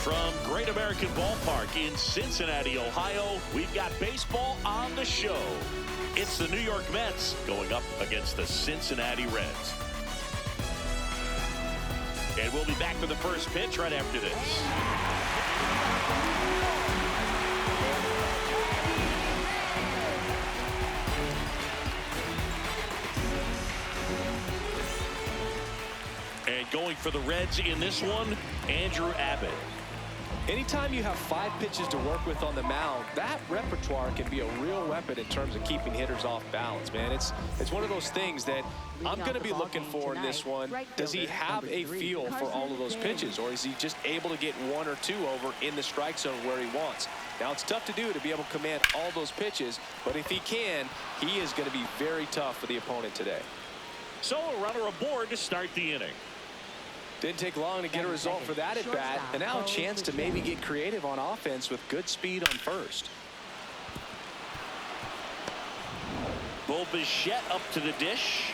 From Great American Ballpark in Cincinnati, Ohio, we've got baseball on the show. It's the New York Mets going up against the Cincinnati Reds. And we'll be back for the first pitch right after this. And going for the Reds in this one, Andrew Abbott. Anytime you have 5 pitches to work with on the mound, that repertoire can be a real weapon in terms of keeping hitters off balance, man. It's one of those things that I'm going to be looking for in this one. Does he have a feel for all of those pitches, or is he just able to get 1 or 2 over in the strike zone where he wants? Now, it's tough to do to be able to command all those pitches, but if he can, he is going to be very tough for the opponent today. So a runner aboard to start the inning. Didn't take long to get a result for that at bat, and now a chance to maybe get creative on offense with good speed on first. Bo Bichette up to the dish.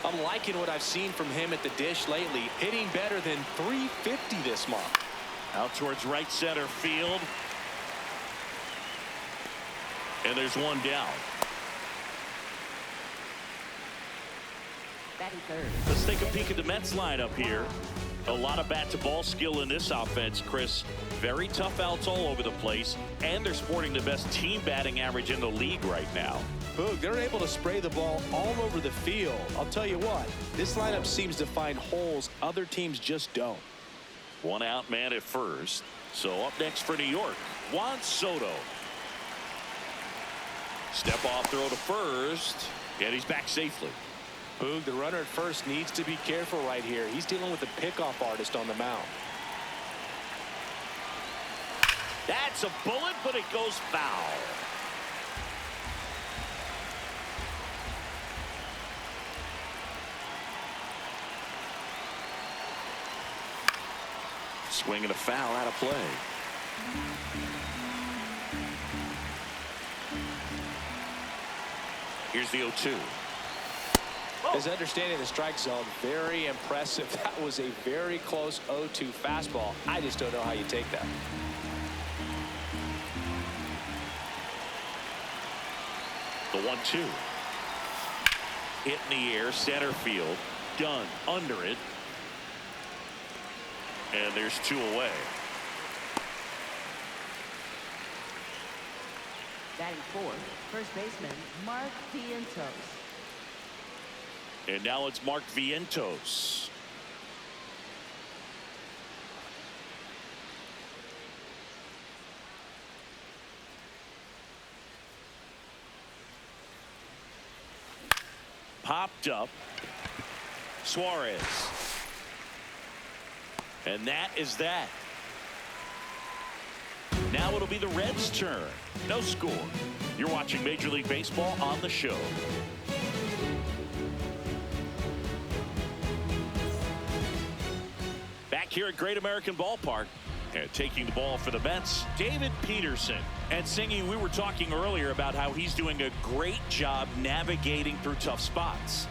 I'm liking what I've seen from him at the dish lately, hitting better than .350 this month. Out towards right center field. And there's one down. Let's take a peek at the Mets lineup here. A lot of bat-to-ball skill in this offense, Chris. Very tough outs all over the place, and they're sporting the best team batting average in the league right now. Boog, they're able to spray the ball all over the field. I'll tell you what, this lineup seems to find holes other teams just don't. One out man at first. So up next for New York, Juan Soto. Step off throw to first, and he's back safely. Boog, the runner at first needs to be careful right here. He's dealing with a pickoff artist on the mound. That's a bullet, but it goes foul. Swing and a foul out of play. Here's the 0-2. His understanding of the strike zone, very impressive. That was a very close 0-2 fastball. I just don't know how you take that. The 1-2. Hit in the air, center field. Done under it. And there's 2 away. Batting fourth, first baseman Mark Vientos. And now it's Mark Vientos. Popped up. Suarez. And that is that. Now it'll be the Reds' turn. No score. You're watching Major League Baseball on the show. Back here at Great American Ballpark. And taking the ball for the Mets, David Peterson. And Singy, we were talking earlier about how he's doing a great job navigating through tough spots.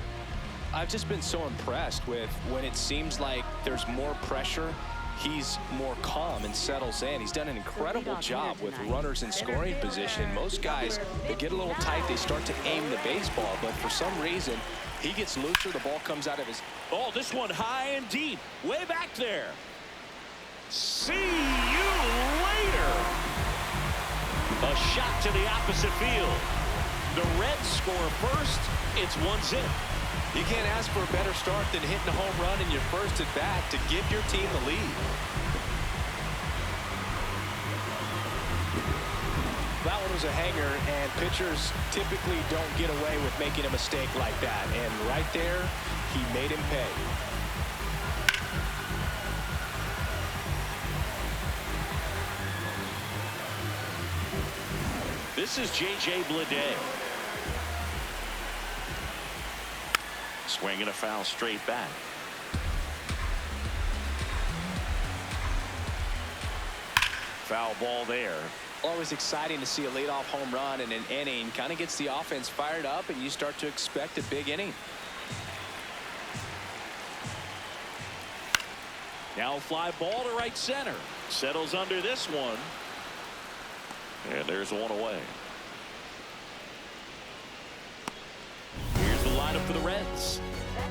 I've just been so impressed with when it seems like there's more pressure, he's more calm and settles in. He's done an incredible job with runners in scoring position. Most guys, they get a little tight, they start to aim the baseball, but for some reason, he gets looser, the ball comes out of his... Oh, this one high and deep, way back there. See you later. A shot to the opposite field. The Reds score first. It's 1-0. You can't ask for a better start than hitting a home run in your first at bat to give your team the lead. That one was a hanger, and pitchers typically don't get away with making a mistake like that. And right there, he made him pay. This is J.J. Bleday. Swing and a foul straight back. Foul ball there. Always exciting to see a leadoff home run in an inning. Kind of gets the offense fired up, and you start to expect a big inning. Now fly ball to right center. Settles under this one. And there's one away. Here's the lineup for the Reds.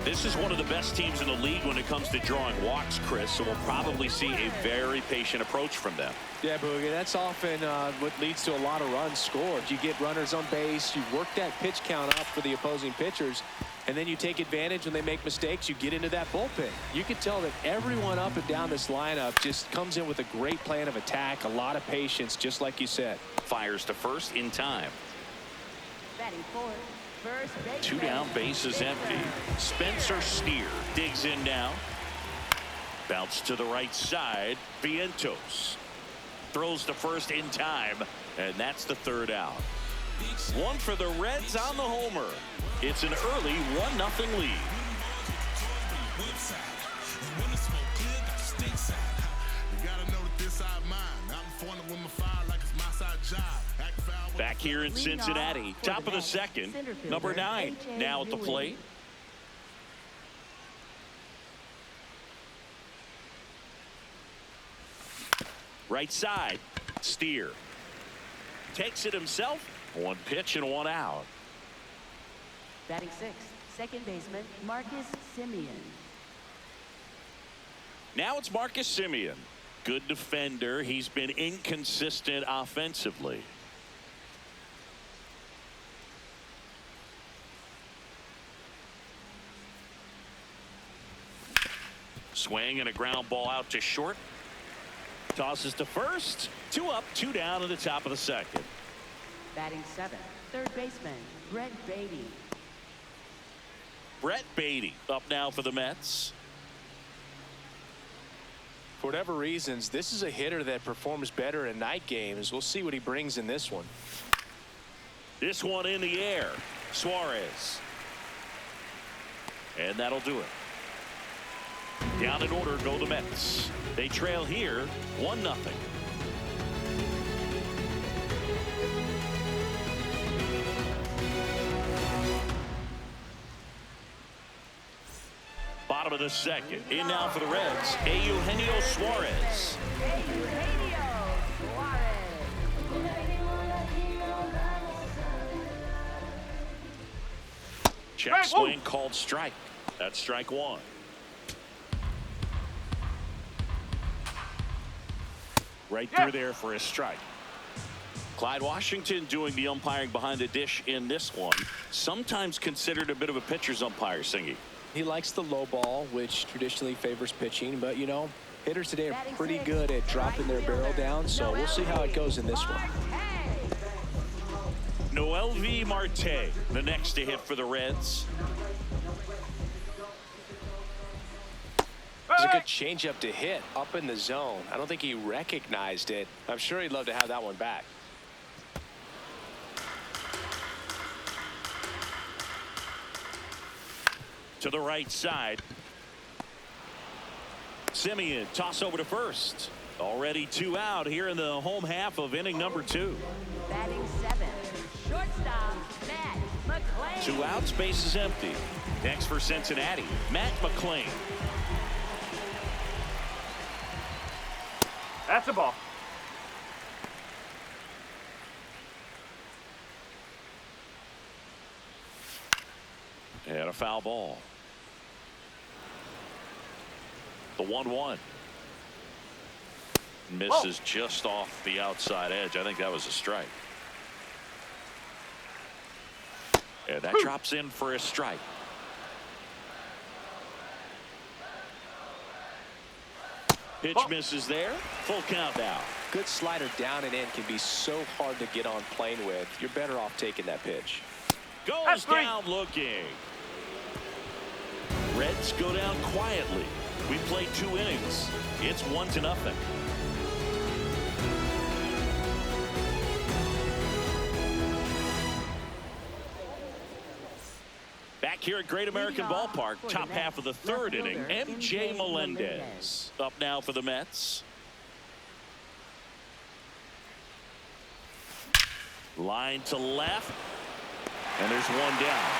This is one of the best teams in the league when it comes to drawing walks, Chris, so we'll probably see a very patient approach from them. Yeah, Boogie, that's often what leads to a lot of runs scored. You get runners on base, you work that pitch count up for the opposing pitchers, and then you take advantage when they make mistakes. You get into that bullpen. You can tell that everyone up and down this lineup just comes in with a great plan of attack, a lot of patience, just like you said. Fires to first in time. Batting fourth, first baseman. 2 down, bases empty. Spencer Steer digs in now. Bounce to the right side. Vientos throws to first in time, and that's the 3rd out. One for the Reds on the homer. It's an early 1-0 lead. Back here in Cincinnati, top of the 2nd, number 9 now at the plate. Right side, Steer takes it himself. 1 pitch and 1 out. Batting sixth, second baseman Marcus Semien. Now it's Marcus Semien. Good defender. He's been inconsistent offensively. Swing and a ground ball out to short. Tosses to first. 2 up, 2 down in the top of the 2nd. Batting seventh, third baseman Brett Beatty. Brett Beatty up now for the Mets. For whatever reasons, this is a hitter that performs better in night games. We'll see what he brings in this one. This one in the air. Suarez. And that'll do it. Down in order go the Mets. They trail here 1-0. Bottom of the 2nd. In now for the Reds, Eugenio Suarez. Check swing called strike. That's strike 1. Right through there for a strike. Clyde Washington doing the umpiring behind the dish in this one. Sometimes considered a bit of a pitcher's umpire, Singy. He likes the low ball, which traditionally favors pitching, but you know, hitters today are pretty good at dropping their barrel down, so we'll see how it goes in this one. Noelvi Marte, the next to hit for the Reds. It's a good changeup to hit up in the zone. I don't think he recognized it. I'm sure he'd love to have that one back. To the right side. Semien toss over to first. Already 2 out here in the home half of inning number 2. Batting seventh, shortstop Matt McClain. 2 outs, base is empty. Next for Cincinnati, Matt McClain. That's a ball. And a foul ball. The 1-1. Misses just off the outside edge. I think that was a strike. And that drops in for a strike. Pitch misses there. Full count now. Good slider down and in can be so hard to get on plane with. You're better off taking that pitch. Goes down looking. Reds go down quietly. We played 2 innings. It's 1-0. Back here at Great American Ballpark, top half of the 3rd inning, MJ Melendez up now for the Mets. Line to left, and there's 1 down.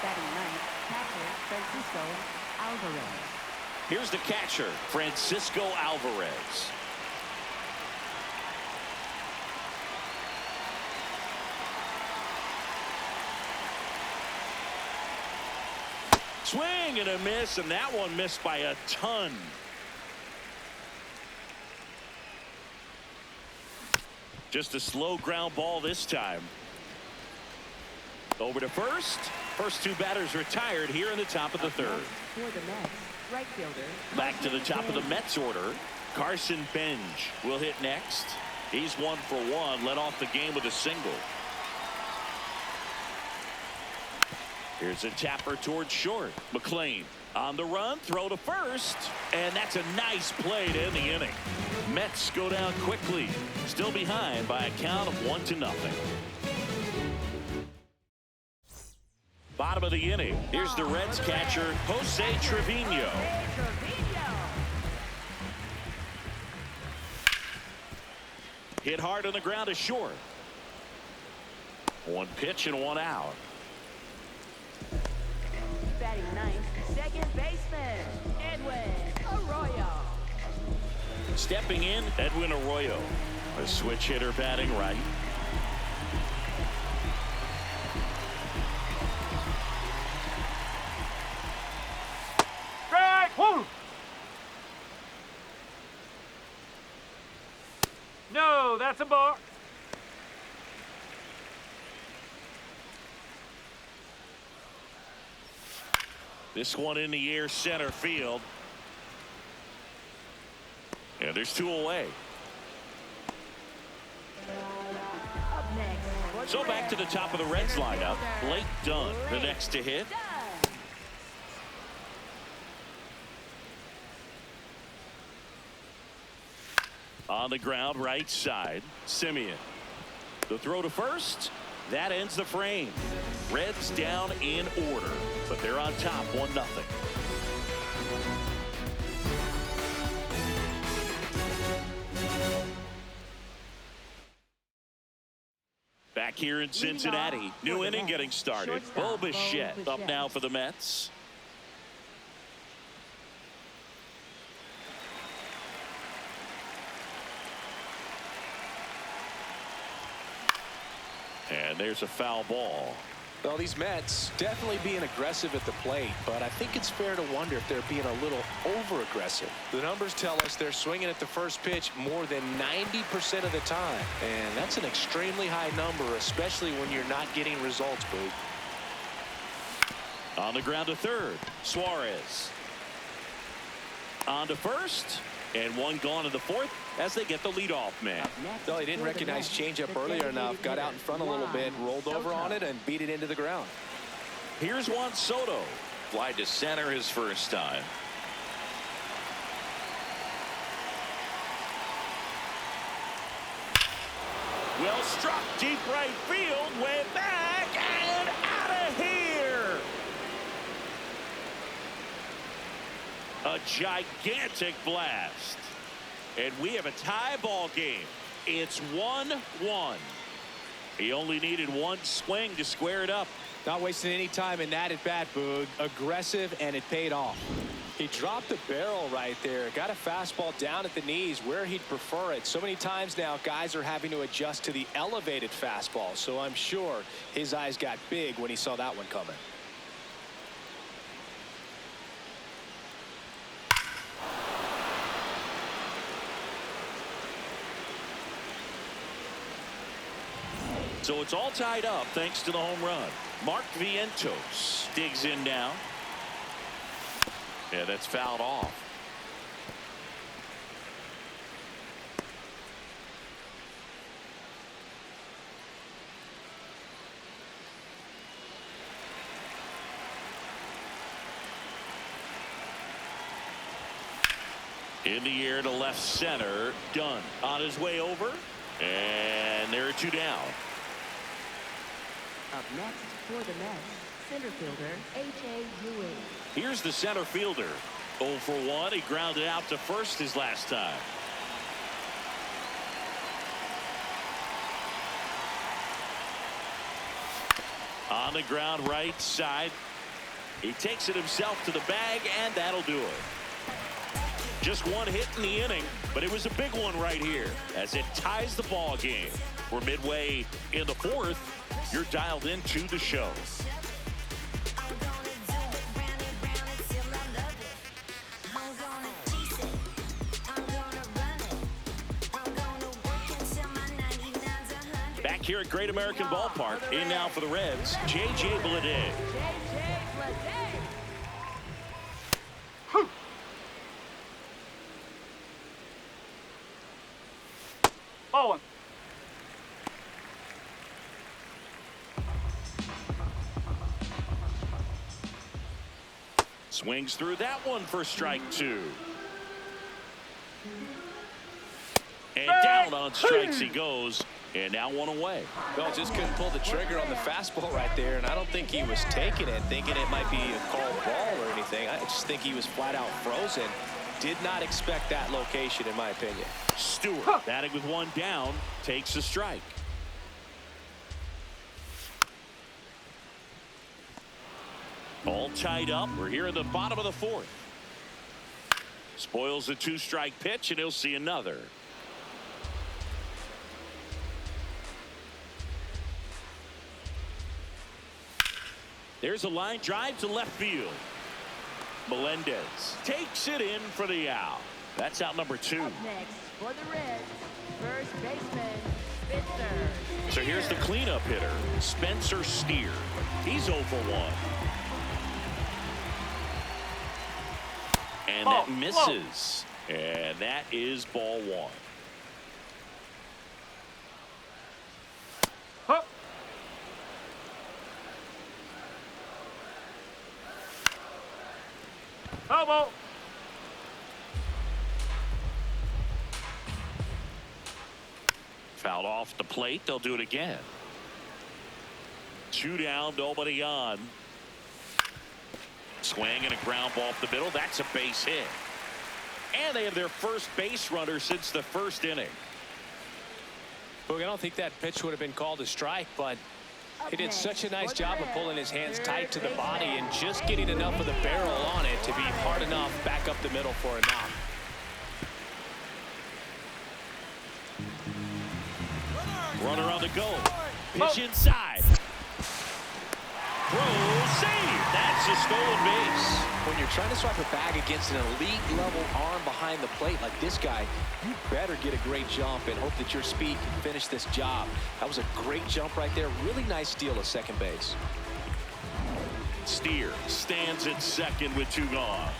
Batting ninth, catcher Francisco Alvarez. Here's the catcher, Francisco Alvarez. Swing and a miss, and that one missed by a ton. Just a slow ground ball this time. Over to first. First two batters retired here in the top of the third. For the Mets, right fielder. Back to the top of the Mets order. Carson Benj will hit next. He's 1 for 1, led off the game with a single. Here's a tapper towards short. McLean on the run, throw to first, and that's a nice play to end the inning. Mets go down quickly, still behind by a count of 1-0. Bottom of the inning. Here's the Reds catcher, Jose Trevino. Hit hard on the ground to short. One pitch and one out. Batting ninth, second baseman, Edwin Arroyo. Stepping in, Edwin Arroyo. A switch hitter batting right. Strike! Woo! No, that's a ball. This one in the air, center field. And there's two away. Up next. So back to the top of the Reds lineup. Blake Dunn, the next to hit. On the ground, right side, Simeon. The throw to first. That ends the frame. Reds down in order, but they're on top 1-0. Back here in Cincinnati, new inning getting started. Bo Bichette up now for the Mets. And there's a foul ball. Well, these Mets definitely being aggressive at the plate, but I think it's fair to wonder if they're being a little over-aggressive. The numbers tell us they're swinging at the first pitch more than 90% of the time, and that's an extremely high number, especially when you're not getting results, Boog. On the ground to third, Suarez. On to first, and one gone in the fourth as they get the leadoff man. No, he didn't recognize changeup earlier enough, got out in front a little bit, rolled over on it, and beat it into the ground. Here's Juan Soto. Fly to center his first time. Well struck, deep right field, way back, and out of here. A gigantic blast. And we have a tie ball game. It's 1-1. He only needed one swing to square it up. Not wasting any time in that at bat, Boog. Aggressive, and it paid off. He dropped the barrel right there. Got a fastball down at the knees where he'd prefer it. So many times now, guys are having to adjust to the elevated fastball. So I'm sure his eyes got big when he saw that one coming. So it's all tied up thanks to the home run. Mark Vientos digs in now. Yeah, that's fouled off. In the air to left center. Dunn on his way over. And there are two down. Up next for the Mets, center fielder H.A. Ewing. Here's the center fielder. 0 for 1. He grounded out to first his last time. On the ground right side. He takes it himself to the bag, and that'll do it. Just one hit in the inning, but it was a big one right here as it ties the ball game. We're midway in the fourth. You're dialed into the show. Back here at Great American Ballpark, in now for the Reds, J.J. Bleday. Ball one. Swings through that one for strike two. And down on strikes he goes. And now one away. Well, just couldn't pull the trigger on the fastball right there, and I don't think he was taking it, thinking it might be a called ball or anything. I just think he was flat out frozen. Did not expect that location, in my opinion. Stewart, batting with one down, takes a strike. All tied up. We're here in the bottom of the fourth. Spoils the two-strike pitch, and he'll see another. There's a line drive to left field. Melendez takes it in for the out. That's out number two. Up next for the Reds, first baseman, Spencer. So here's the cleanup hitter, Spencer Steer. He's 0 for 1. And that misses. And that is ball one. Huh. Elbow. Fouled off the plate. They'll do it again. 2 down, nobody on. Swing and a ground ball up the middle. That's a base hit. And they have their first base runner since the first inning. Look, I don't think that pitch would have been called a strike, but he did such a nice job of pulling his hands tight to the body and just getting enough of the barrel on it to be hard enough back up the middle for a knock. Runner on the go. Pitch inside. Throw, save. That's a stolen base. When you're trying to swipe a bag against an elite level arm behind the plate like this guy, you better get a great jump and hope that your speed can finish this job. That was a great jump right there. Really nice steal at second base. Steer stands at second with 2 gone.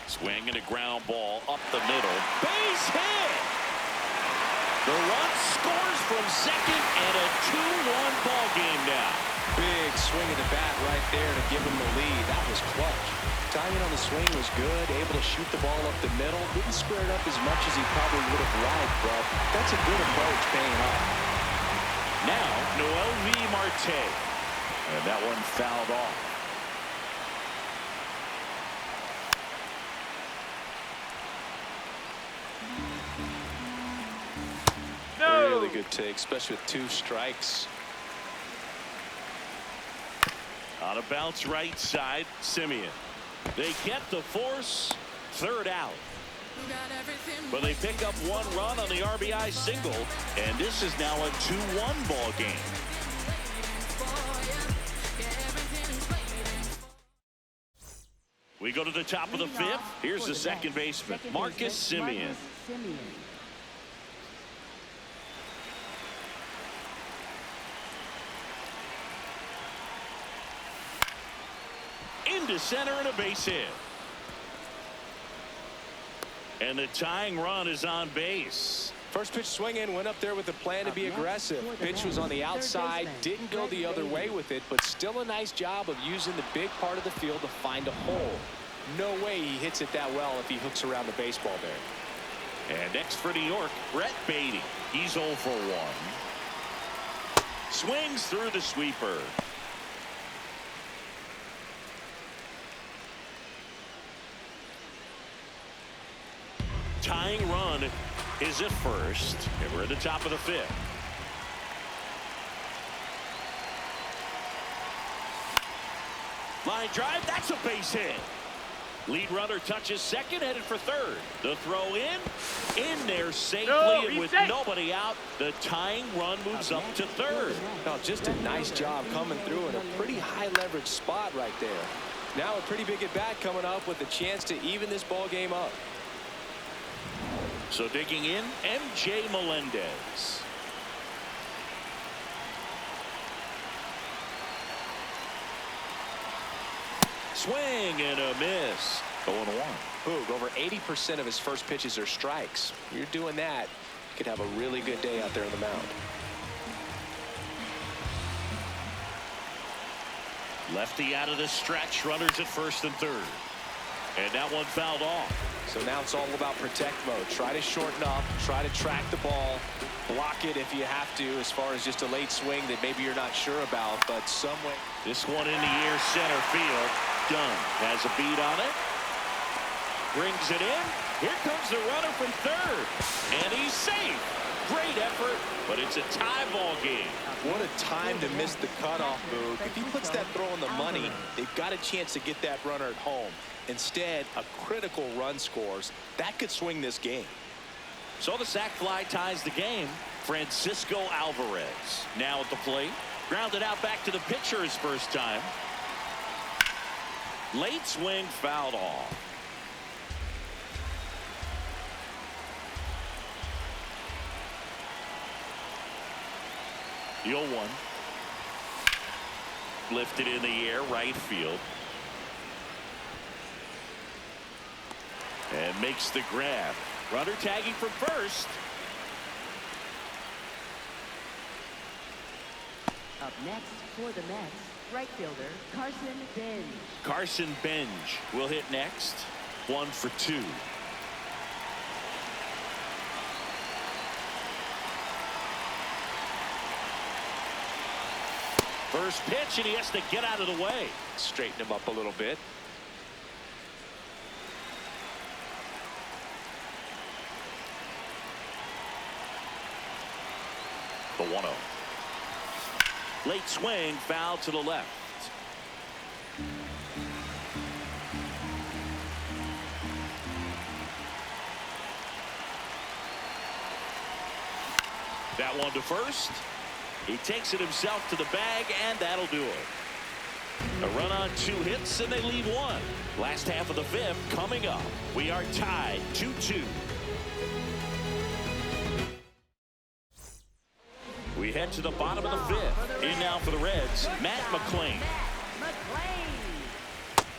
Swing and a ground ball up the middle. Base hit. The run scores from second and a 2-1 ball game now. Big swing of the bat right there to give him the lead. That was clutch. Timing on the swing was good. Able to shoot the ball up the middle. Didn't square it up as much as he probably would have liked, but that's a good approach paying off. Now, Noel V. Marte. And that one fouled off. No. Really good take, especially with 2 strikes. On a bounce right side, Simeon. They kept the force, 3rd out. But they pick up 1 run on the RBI single, and this is now a 2-1 ball game. We go to the top of the 5th. Here's the second baseman, Marcus Simeon. Into center and a base hit. And the tying run is on base. First pitch swing in, went up there with a plan to be aggressive. Pitch was on the outside, didn't go the other way with it, but still a nice job of using the big part of the field to find a hole. No way he hits it that well if he hooks around the baseball there. And next for New York, Brett Beatty. He's 0 for 1. Swings through the sweeper. Tying run is at first, and we're at the top of the 5th. Line drive, that's a base hit. Lead runner touches second, headed for third. The throw in there safely, and with nobody out, the tying run moves up to third. No, just a nice job coming through in a pretty high leverage spot right there. Now a pretty big at bat coming up with a chance to even this ball game up. So digging in, MJ Melendez. Swing and a miss. 0-1. Boog, over 80% of his first pitches are strikes. You're doing that, you could have a really good day out there on the mound. Lefty out of the stretch, runners at first and third. And that one fouled off. So now it's all about protect mode. Try to shorten up, try to track the ball, block it if you have to, as far as just a late swing that maybe you're not sure about, but some way. This one in the air, center field. Dunn has a beat on it. Brings it in. Here comes the runner from third. And he's safe. Great effort, but it's a tie ball game. What a time to miss the cutoff, Boog. If he puts that throw in the money, they've got a chance to get that runner at home. Instead, a critical run scores. That could swing this game. So the sac fly ties the game. Francisco Alvarez now at the plate. Grounded out back to the pitcher his first time. Late swing fouled off. The 0-1. Lifted in the air, right field. And makes the grab. Runner tagging from first. Up next for the Mets, right fielder Carson Benj. Carson Benj will hit next. 1 for 2. First pitch, and he has to get out of the way. Straighten him up a little bit. The 1-0. Late swing, foul to the left. That one to first. He takes it himself to the bag, and that'll do it. A run on 2 hits, and they lead 1. Last half of the 5th coming up. We are tied 2-2. We head to the bottom of the 5th. In now for the Reds, Matt McClain.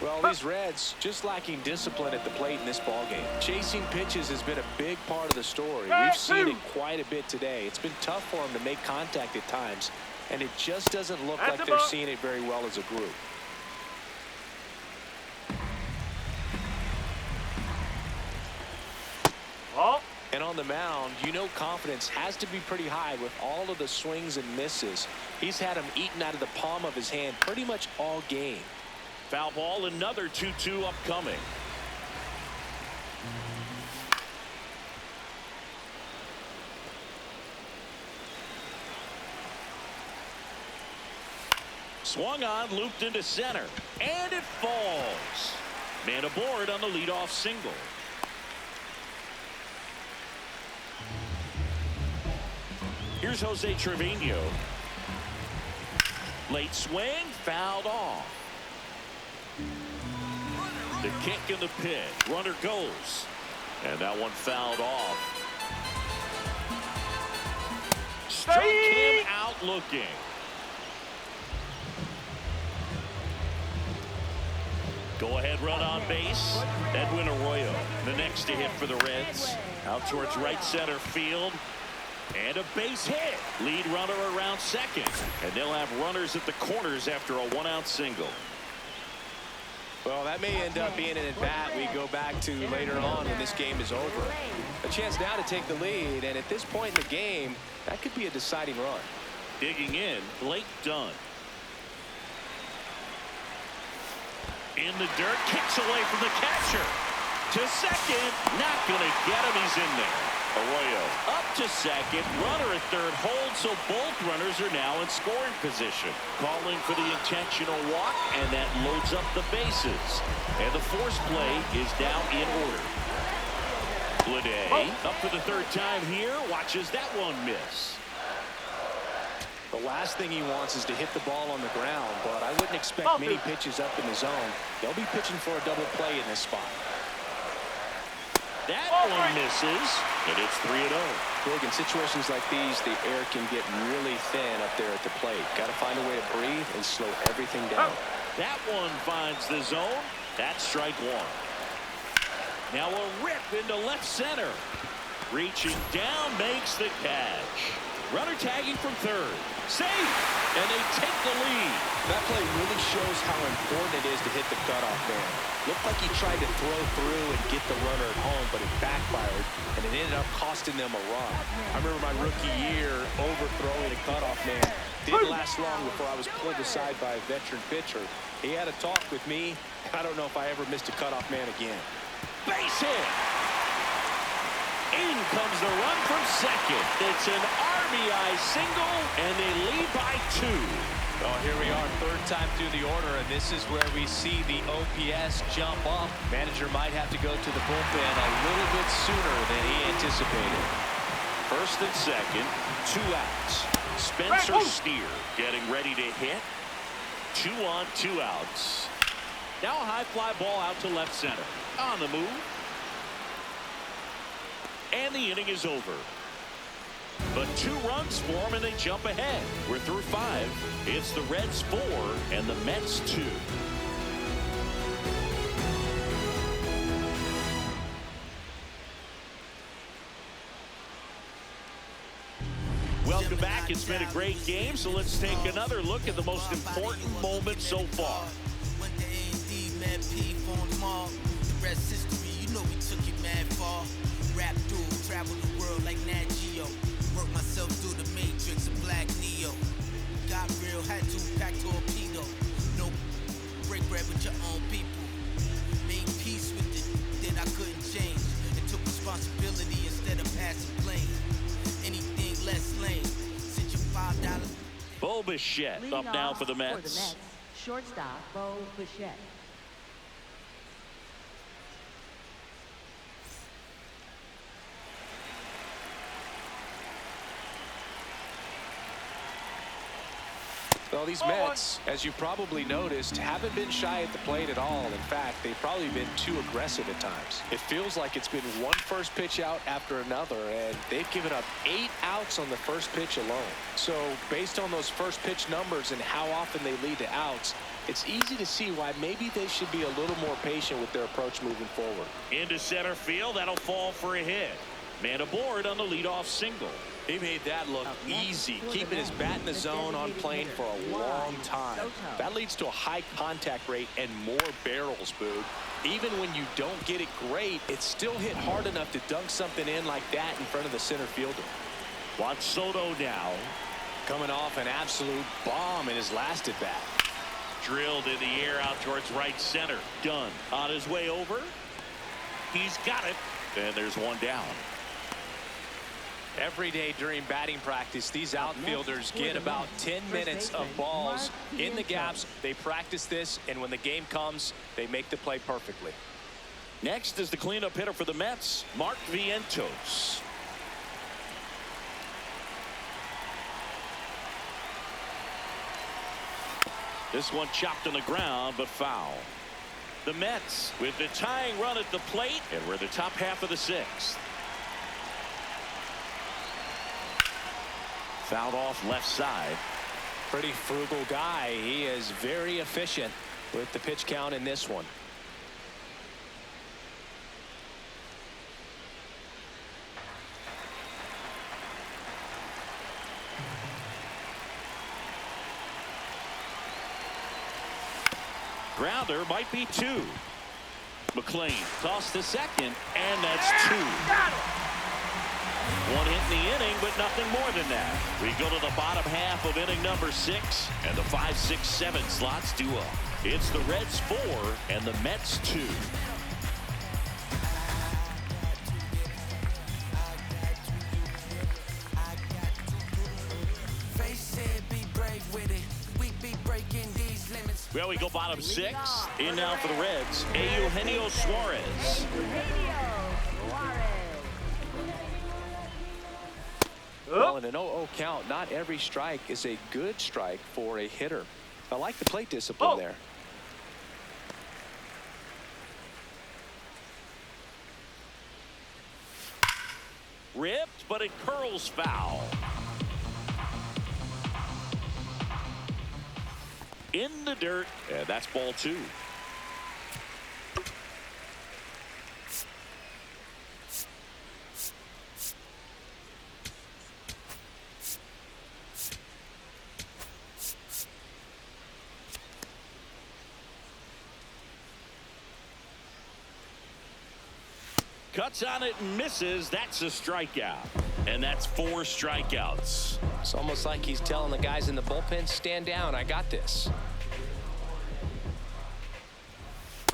Well, these Reds just lacking discipline at the plate in this ballgame. Chasing pitches has been a big part of the story. We've seen it quite a bit today. It's been tough for them to make contact at times, and it just doesn't look like they're seeing it very well as a group. And on the mound, you know confidence has to be pretty high with all of the swings and misses. He's had them eaten out of the palm of his hand pretty much all game. Foul ball, another 2-2 upcoming. Swung on, looped into center, and it falls. Man aboard on the leadoff single. Here's Jose Trevino. Late swing, fouled off. The kick in the pit. Runner goes. And that one fouled off. Struck him out looking. Go ahead run on base. Edwin Arroyo, the next to hit for the Reds. Out towards right center field. And a base hit. Lead runner around second. And they'll have runners at the corners after a 1-out single. Well, that may end up being an at-bat we go back to later on when this game is over. A chance now to take the lead, and at this point in the game, that could be a deciding run. Digging in, Blake Dunn. In the dirt, kicks away from the catcher. To second, not going to get him, he's in there. Arroyo up to second. Runner at third holds, so both runners are now in scoring position. Calling for the intentional walk, and that loads up the bases. And the force play is now in order. Bleday up for the third time here. Watches that one miss. The last thing he wants is to hit the ball on the ground, but I wouldn't expect many pitches up in the zone. They'll be pitching for a double play in this spot. That one misses, and it's 3-0. Big, in situations like these, the air can get really thin up there at the plate. Got to find a way to breathe and slow everything down. That one finds the zone. That's strike one. Now a rip into left center. Reaching down, makes the catch. Runner tagging from third. Safe, and they take the lead. That play really shows how important it is to hit the cutoff man. Looked like he tried to throw through and get the runner at home, but it backfired, and it ended up costing them a run. I remember my rookie year overthrowing a cutoff man. Didn't last long before I was pulled aside by a veteran pitcher. He had a talk with me. I don't know if I ever missed a cutoff man again. Base hit. In comes the run from second. It's an RBI single, and they lead by 2. Oh, here we are, third time through the order, and this is where we see the OPS jump up. Manager might have to go to the bullpen a little bit sooner than he anticipated. First and second, 2 outs. Spencer Steer getting ready to hit. 2 on, 2 outs. Now a high fly ball out to left center. On the move. And the inning is over. But 2 runs for them, and they jump ahead. We're through 5. It's the Reds 4 and the Mets 2. Welcome back. It's been a great game, so let's take another look at the most important moment so far. The rest history, you know we took it mad far. Rap dude, travel the world like Nat Geo. Work myself through the matrix of Black Neo. Got real, had to pack torpedo. No break bread with your own people. Made peace with it, then I couldn't change. And took responsibility instead of passing blame. Anything less lame. Sent your $5. Bo Bichette up now for the Mets. Shortstop, Bo Bichette. Well, these Mets, as you probably noticed, haven't been shy at the plate at all. In fact, they've probably been too aggressive at times. It feels like it's been one first pitch out after another, and they've given up 8 outs on the first pitch alone. So based on those first pitch numbers and how often they lead to outs, it's easy to see why maybe they should be a little more patient with their approach moving forward. Into center field, that'll fall for a hit. Man aboard on the leadoff single. He made that look easy, keeping his bat in the zone on plane for a long time. That leads to a high contact rate and more barrels, Boog. Even when you don't get it great, it's still hit hard enough to dunk something in like that in front of the center fielder. Juan Soto now. Coming off an absolute bomb in his last at bat. Drilled in the air out towards right center. Dunn on his way over. He's got it. And there's one down. Every day during batting practice, these outfielders get about 10 minutes of balls in the gaps. They practice this, and when the game comes, they make the play perfectly. Next is the cleanup hitter for the Mets, Mark Vientos. This one chopped on the ground, but foul. The Mets with the tying run at the plate, and we're the top half of the 6th. Fouled off left side. Pretty frugal guy. He is very efficient with the pitch count in this one. Grounder might be 2. McLean tossed to second, and that's 2. One hit in the inning, but nothing more than that. We go to the bottom half of inning number 6, and the 5, 6, 7 slots do up. It's the Reds 4 and the Mets 2. Well, we go bottom 6. In now for the Reds, Eugenio Suarez. Well, in an 0-0 count, not every strike is a good strike for a hitter. I like the plate discipline there. Ripped, but it curls foul. In the dirt, and that's ball 2. Cuts on it and misses. That's a strikeout. And that's 4 strikeouts. It's almost like he's telling the guys in the bullpen, stand down, I got this.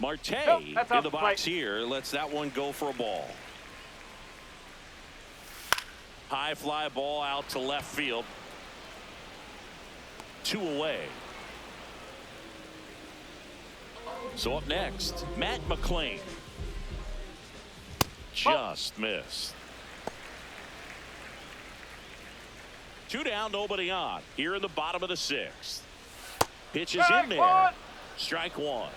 Marte in the box here lets that one go for a ball. High fly ball out to left field. 2 away. So up next, Matt McClain. Just missed. 2 down, nobody on. Here in the bottom of the 6th. Pitch is in there. Strike 1.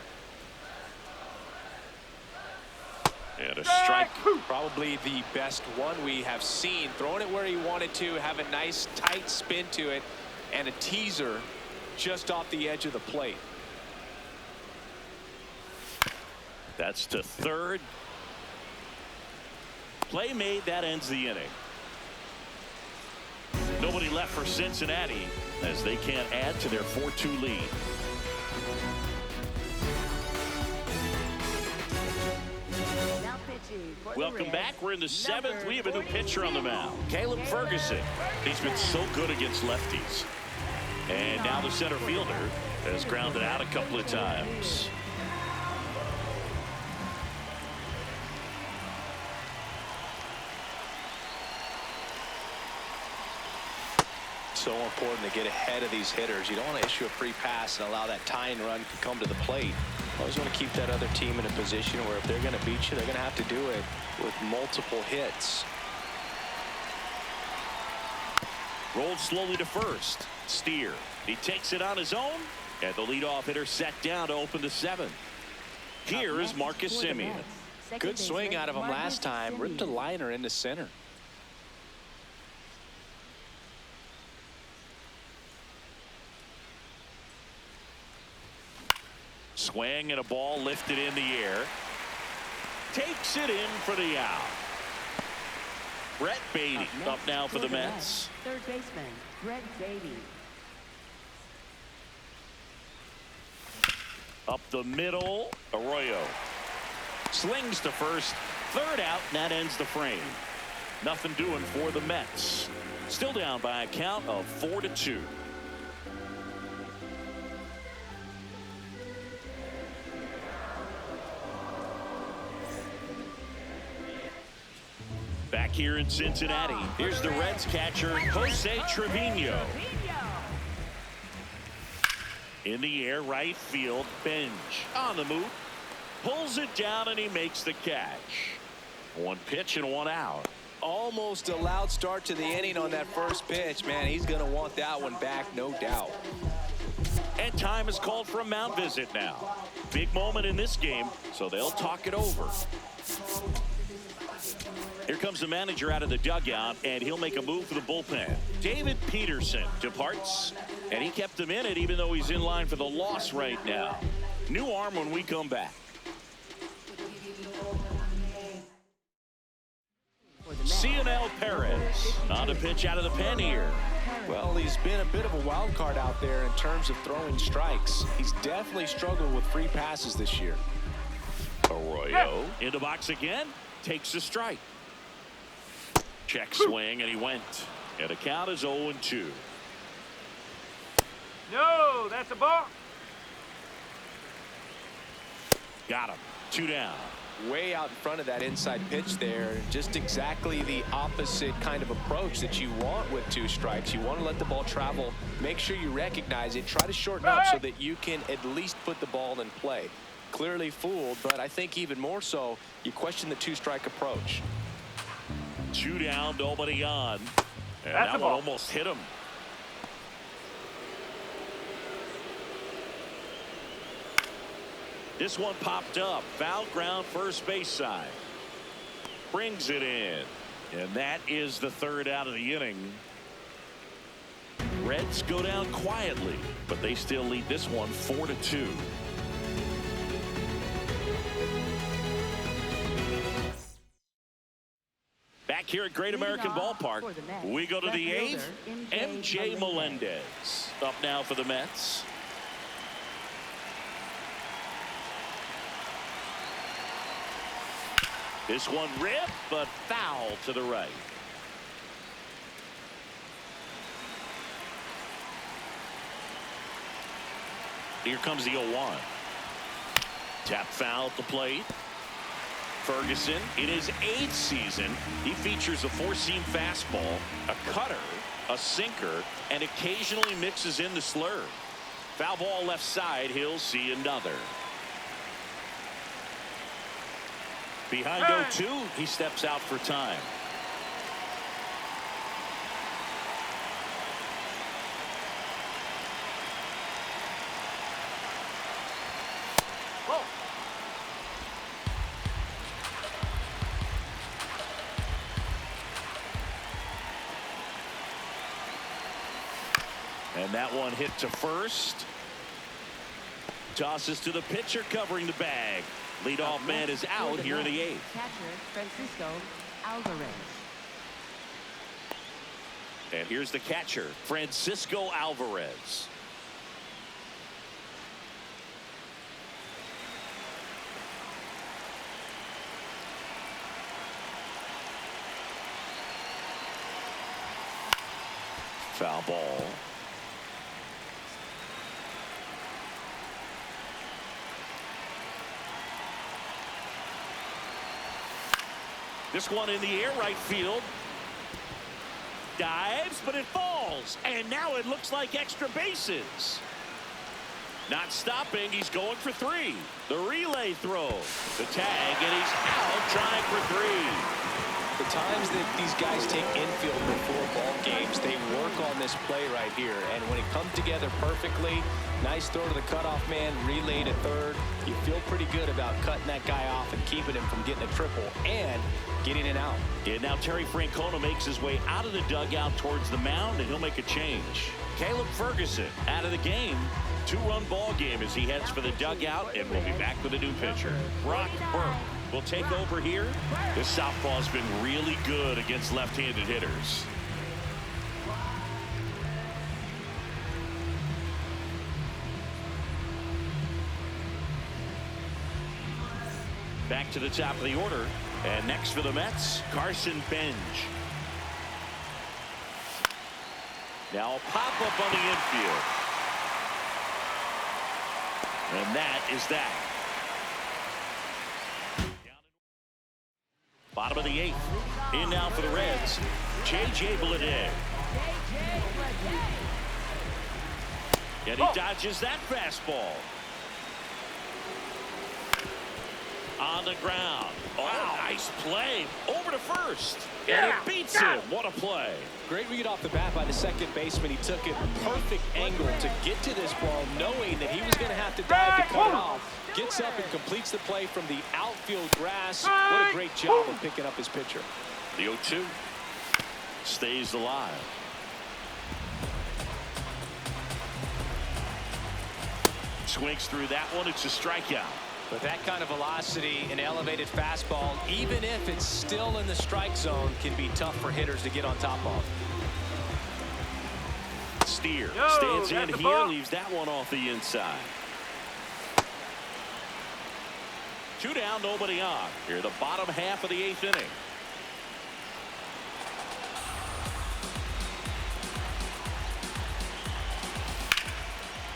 And a strike. Probably the best one we have seen. Throwing it where he wanted to, have a nice tight spin to it, and a teaser just off the edge of the plate. That's to third. Play made, that ends the inning. Nobody left for Cincinnati as they can't add to their 4-2 lead. Now pitching for the Welcome Reds, back. We're in the 7th. number We have a new pitcher on the mound, 42, Caleb Ferguson. He's been so good against lefties. And now the center fielder has grounded out a couple of times. So important to get ahead of these hitters. You don't want to issue a free pass and allow that tying run to come to the plate. You always want to keep that other team in a position where if they're going to beat you, they're going to have to do it with multiple hits. Rolled slowly to first. Steer. He takes it on his own, and the leadoff hitter set down to open the 7th. Here is Marcus Semien. Good swing out of him last time. Ripped a liner into center. Swing and a ball lifted in the air. Takes it in for the out. Brett Beatty up now for the Mets. Third baseman, Brett Beatty. Up the middle, Arroyo. Slings to first. Third out, and that ends the frame. Nothing doing for the Mets. Still down by a count of 4-2. Back here in Cincinnati, here's the Reds catcher, Jose Trevino. In the air, right field, Benj on the move. Pulls it down, and he makes the catch. 1 pitch and 1 out. Almost a loud start to the inning on that first pitch. Man, he's going to want that one back, no doubt. And time is called for a mound visit now. Big moment in this game, so they'll talk it over. Here comes the manager out of the dugout, and he'll make a move for the bullpen. David Peterson departs, and he kept him in it even though he's in line for the loss right now. New arm when we come back. Cionel Perez on a pitch out of the pen here. Well, he's been a bit of a wild card out there in terms of throwing strikes. He's definitely struggled with free passes this year. Arroyo in the box again, takes a strike. Check swing, and he went. And the count is 0-2. No, that's a ball. Got him. 2 down. way out in front of that inside pitch there. Just exactly the opposite kind of approach that you want with 2 strikes. You want to let the ball travel. Make sure you recognize it. Try to shorten up so that you can at least put the ball in play. Clearly fooled, but I think even more so, you question the 2-strike approach. 2 down, nobody on. And That's that a one ball. almost hit him. This one popped up. Foul ground, first base side. Brings it in. And that is the 3rd out of the inning. Reds go down quietly, but they still lead this one 4-2. Back here at Great American Ballpark, we go to the 8th. MJ Melendez up now for the Mets. This one ripped, but foul to the right. Here comes the 0-1. Tap foul at the plate. Ferguson, in his 8th season, he features a 4-seam fastball, a cutter, a sinker, and occasionally mixes in the slurve. Foul ball left side, he'll see another. Behind 0-2, he steps out for time. Whoa. And that one hit to first. Tosses to the pitcher covering the bag. Leadoff man is out here in the 8th. Catcher Francisco Alvarez. And here's the catcher, Francisco Alvarez. Foul ball. This one in the air, right field. Dives, but it falls. And now it looks like extra bases. Not stopping, he's going for 3. The relay throw. The tag, and he's out trying for 3. The times that these guys take infield before ball games, they work on this play right here. And when it comes together perfectly, nice throw to the cutoff man, relay to third. You feel pretty good about cutting that guy off and keeping him from getting a triple and getting it out. And now Terry Francona makes his way out of the dugout towards the mound, and he'll make a change. Caleb Ferguson out of the game. 2-run ball game as he heads for the dugout, and we'll be back with a new pitcher. Brock Burke will take over here. This southpaw's been really good against left-handed hitters. Back to the top of the order, and next for the Mets, Carson Benj. Now a pop-up on the infield. And that is that. Bottom of the 8th. In now for the Reds, J.J. Bleday. And he dodges that fastball. On the ground. Oh, nice play. Over to first. And it beats him. What a play. Great read off the bat by the second baseman. He took it perfect angle to get to this ball, knowing that he was going to have to dive to cut it off. Gets up and completes the play from the outfield grass. What a great job of picking up his pitcher. The 0-2 stays alive. Swings through that one. It's a strikeout. With that kind of velocity, an elevated fastball, even if it's still in the strike zone, can be tough for hitters to get on top of. Steer stands in here, leaves that one off the inside. 2 down, nobody on. Here, the bottom half of the 8th inning.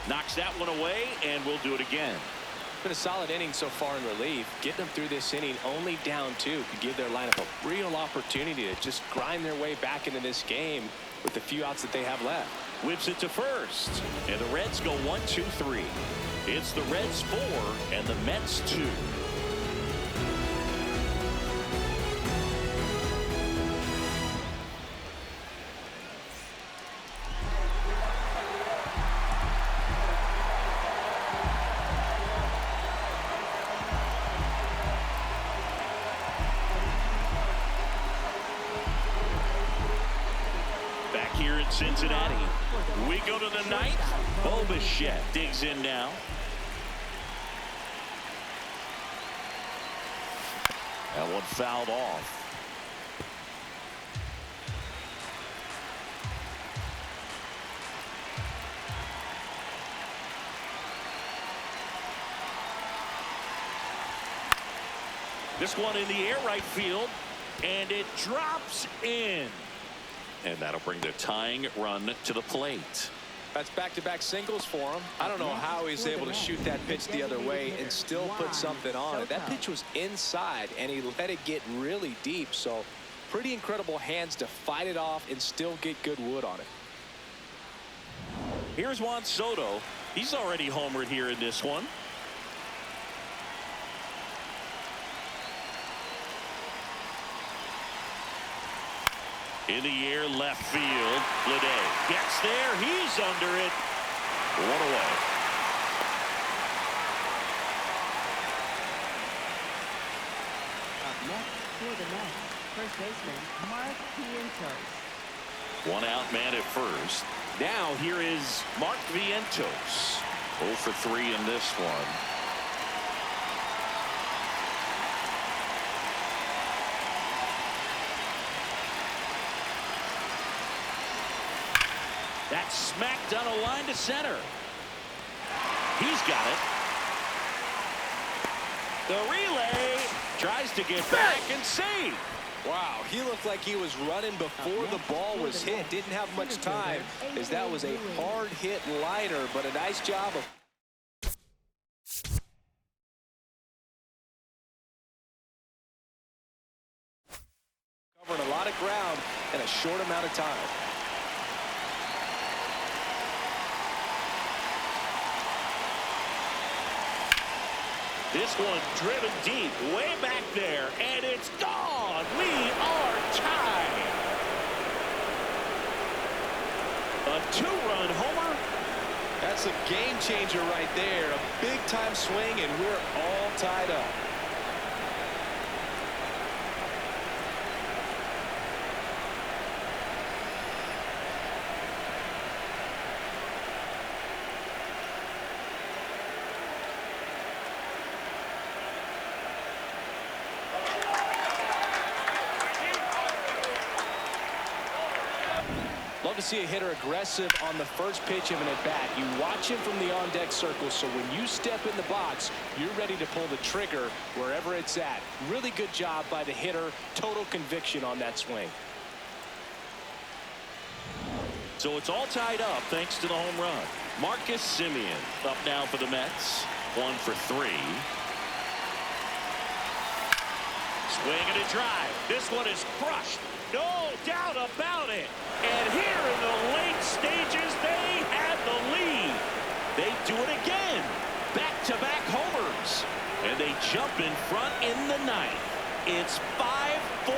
Knocks that one away, and we'll do it again. Been a solid inning so far in relief. Getting them through this inning only down 2 could give their lineup a real opportunity to just grind their way back into this game with the few outs that they have left. Whips it to first, and the Reds go 1-2-3. It's the Reds 4 and the Mets 2. Here in Cincinnati, we go to the 9th. Bobichette digs in now. That one fouled off. This one in the air right field, and it drops in. And that'll bring the tying run to the plate. That's back-to-back singles for him. I don't know how he's able to shoot that pitch the other way and still put something on it. That pitch was inside, and he let it get really deep. So pretty incredible hands to fight it off and still get good wood on it. Here's Juan Soto. He's already homered here in this one. In the air, left field. Lede gets there. He's under it. One away. Up next for the Mets, first baseman Mark Vientos. One out man at first. Now here is Mark Vientos. 0 for 3 in this one. That's smacked on a line to center. He's got it. The relay tries to get back and save. Wow, he looked like he was running before the ball was hit. Didn't have much time, as that was a hard hit liner, but a nice job of covering a lot of ground in a short amount of time. This one driven deep, way back there, and it's gone. We are tied. A 2-run homer. That's a game changer right there. A big time swing, and we're all tied up. Love to see a hitter aggressive on the first pitch of an at-bat. You watch him from the on-deck circle, so when you step in the box, you're ready to pull the trigger wherever it's at. Really good job by the hitter. Total conviction on that swing. So it's all tied up thanks to the home run. Marcus Semien up now for the Mets. 1 for 3. Swing and a drive. This one is crushed. No doubt about it. And here in the late stages, they had the lead. They do it again. Back-to-back homers. And they jump in front in the 9th. It's 5-4.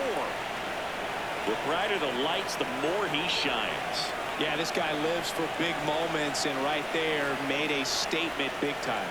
The brighter the lights, the more he shines. Yeah, this guy lives for big moments, and right there made a statement big time.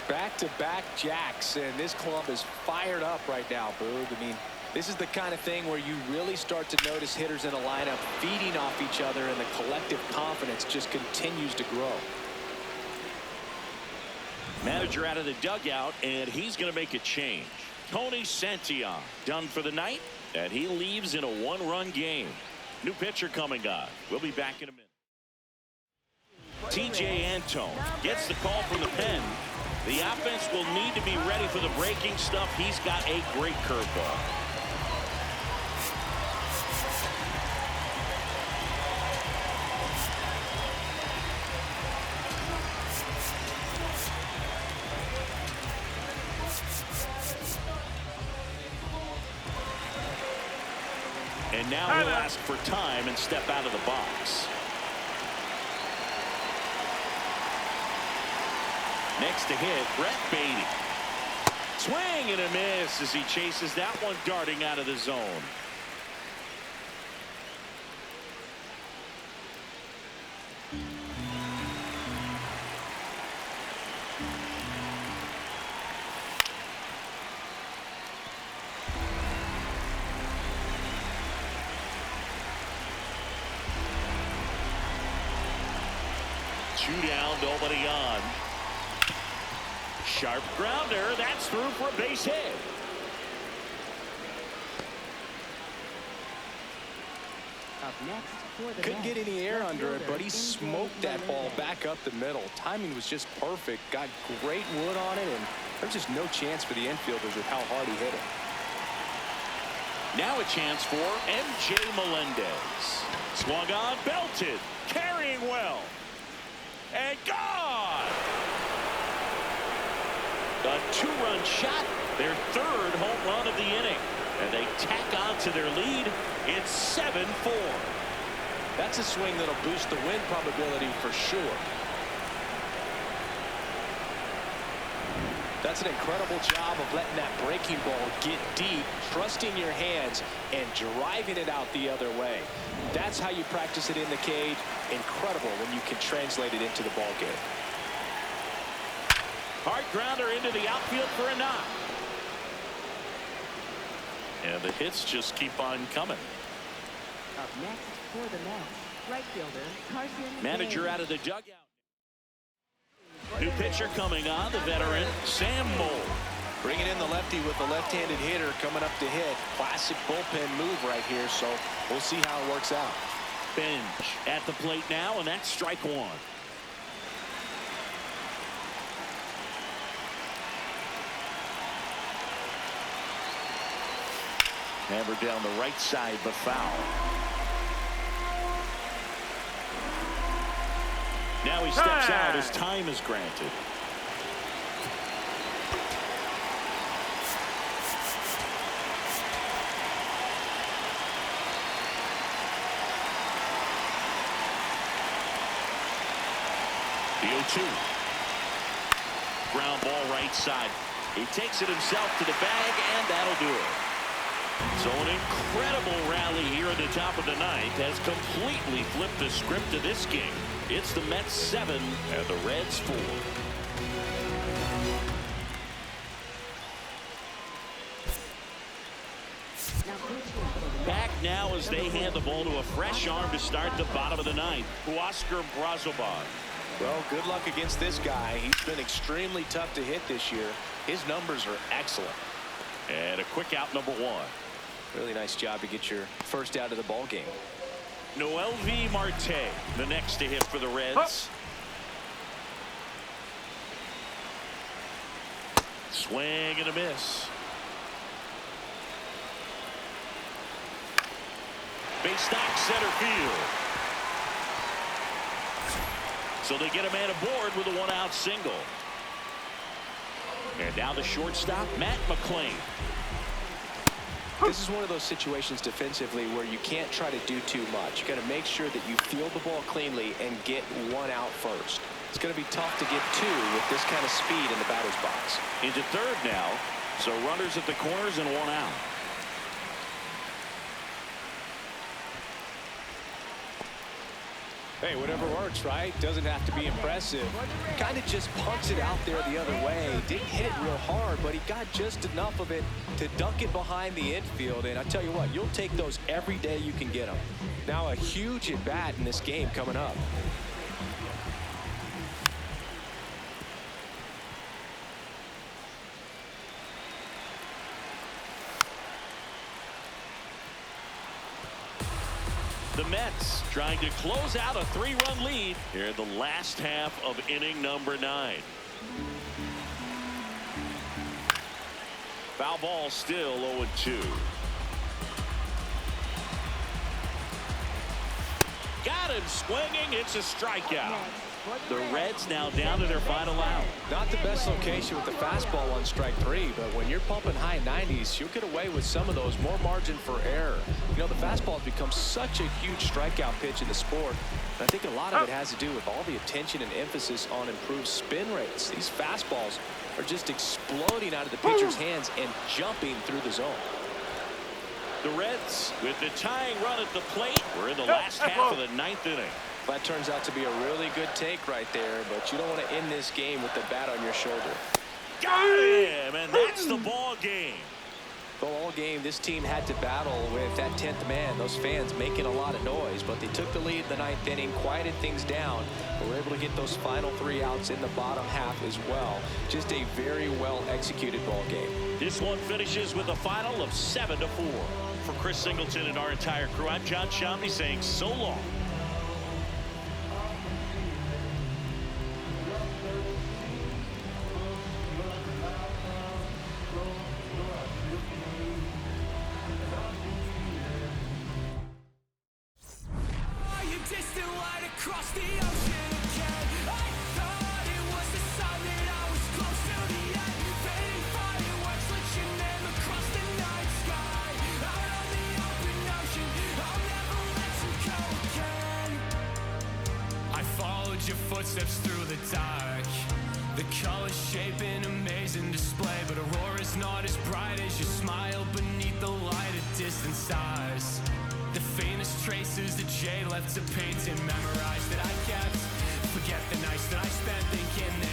Back-to-back jacks, and this club is fired up right now, Boog. I mean, this is the kind of thing where you really start to notice hitters in a lineup feeding off each other, and the collective confidence just continues to grow. Manager out of the dugout, and he's going to make a change. Tony Santillan done for the night, and he leaves in a 1-run game. New pitcher coming on. We'll be back in a minute. TJ Antone gets the call from the pen. The offense will need to be ready for the breaking stuff. He's got a great curveball. And now he'll ask for time and step out of the box. Next to hit, Brett Beatty. Swing and a miss as he chases that one darting out of the zone. Two down, nobody on. Sharp grounder. That's through for a base hit. Up next for the Couldn't get Mets, any air left under it, fielder, but he smoked that ball back up the middle. Timing was just perfect. Got great wood on it, and there's just no chance for the infielders with how hard he hit it. Now a chance for MJ Melendez. Swung on, belted, carrying well. And gone! A two-run shot, their third home run of the inning. And they tack on to their lead. It's 7-4. That's a swing that'll boost the win probability for sure. That's an incredible job of letting that breaking ball get deep, trusting your hands, and driving it out the other way. That's how you practice it in the cage. Incredible when you can translate it into the ball game. Hard grounder into the outfield for a knock. And the hits just keep on coming. Up next for the Mets, right fielder Carson Manager Day. out of the dugout. New pitcher coming on, the veteran Sam Moll. Bringing in the lefty with the left-handed hitter coming up to hit. Classic bullpen move right here, so we'll see how it works out. Bench at the plate now, and that's strike one. Hammered down the right side, but foul. Now he steps out as time is granted. The 0-2. Ground ball right side. He takes it himself to the bag, and that'll do it. So an incredible rally here at the top of the ninth has completely flipped the script of this game. It's the Mets 7 and the Reds 4. Back now as they hand the ball to a fresh arm to start the bottom of the ninth, Oscar Brazoban. Well, good luck against this guy. He's been extremely tough to hit this year. His numbers are excellent. And a quick out, number one. Really nice job to get your first out of the ball game. Noelvi Marte, the next to hit for the Reds. Swing and a miss. Base knock center field. So they get a man aboard with a one-out single. And now the shortstop, Matt McClain. This is one of those situations defensively where you can't try to do too much. You got to make sure that you field the ball cleanly and get one out first. It's going to be tough to get two with this kind of speed in the batter's box. Into third now, so runners at the corners and one out. Hey, whatever works, right? Doesn't have to be impressive. Kind of just punts it out there the other way. Didn't hit it real hard, but he got just enough of it to dunk it behind the infield. And I tell you what, you'll take those every day you can get them. Now a huge at bat in this game coming up. The Mets trying to close out a 3-run lead here in the last half of inning number 9. Foul ball still 0-2. Got him swinging. It's a strikeout. The Reds now down to their final out. Not the best location with the fastball on strike 3, but when you're pumping high 90s, you'll get away with some of those, more margin for error. You know, the fastball has become such a huge strikeout pitch in the sport. And I think a lot of it has to do with all the attention and emphasis on improved spin rates. These fastballs are just exploding out of the pitcher's hands and jumping through the zone. The Reds with the tying run at the plate. We're in the last half of the 9th inning. That turns out to be a really good take right there, but you don't want to end this game with the bat on your shoulder. Got him, and that's the ball game. The whole game, this team had to battle with that 10th man, those fans making a lot of noise, but they took the lead in the 9th inning, quieted things down, and were able to get those final 3 outs in the bottom half as well. Just a very well executed ball game. This one finishes with a final of 7-4. For Chris Singleton and our entire crew, I'm John Shamney saying so long. Your footsteps through the dark, the colors shaping amazing display, but aurora's not as bright as your smile beneath the light of distant stars. The faintest traces that jade left to paint and memorize that I kept. Forget the nights that I spent thinking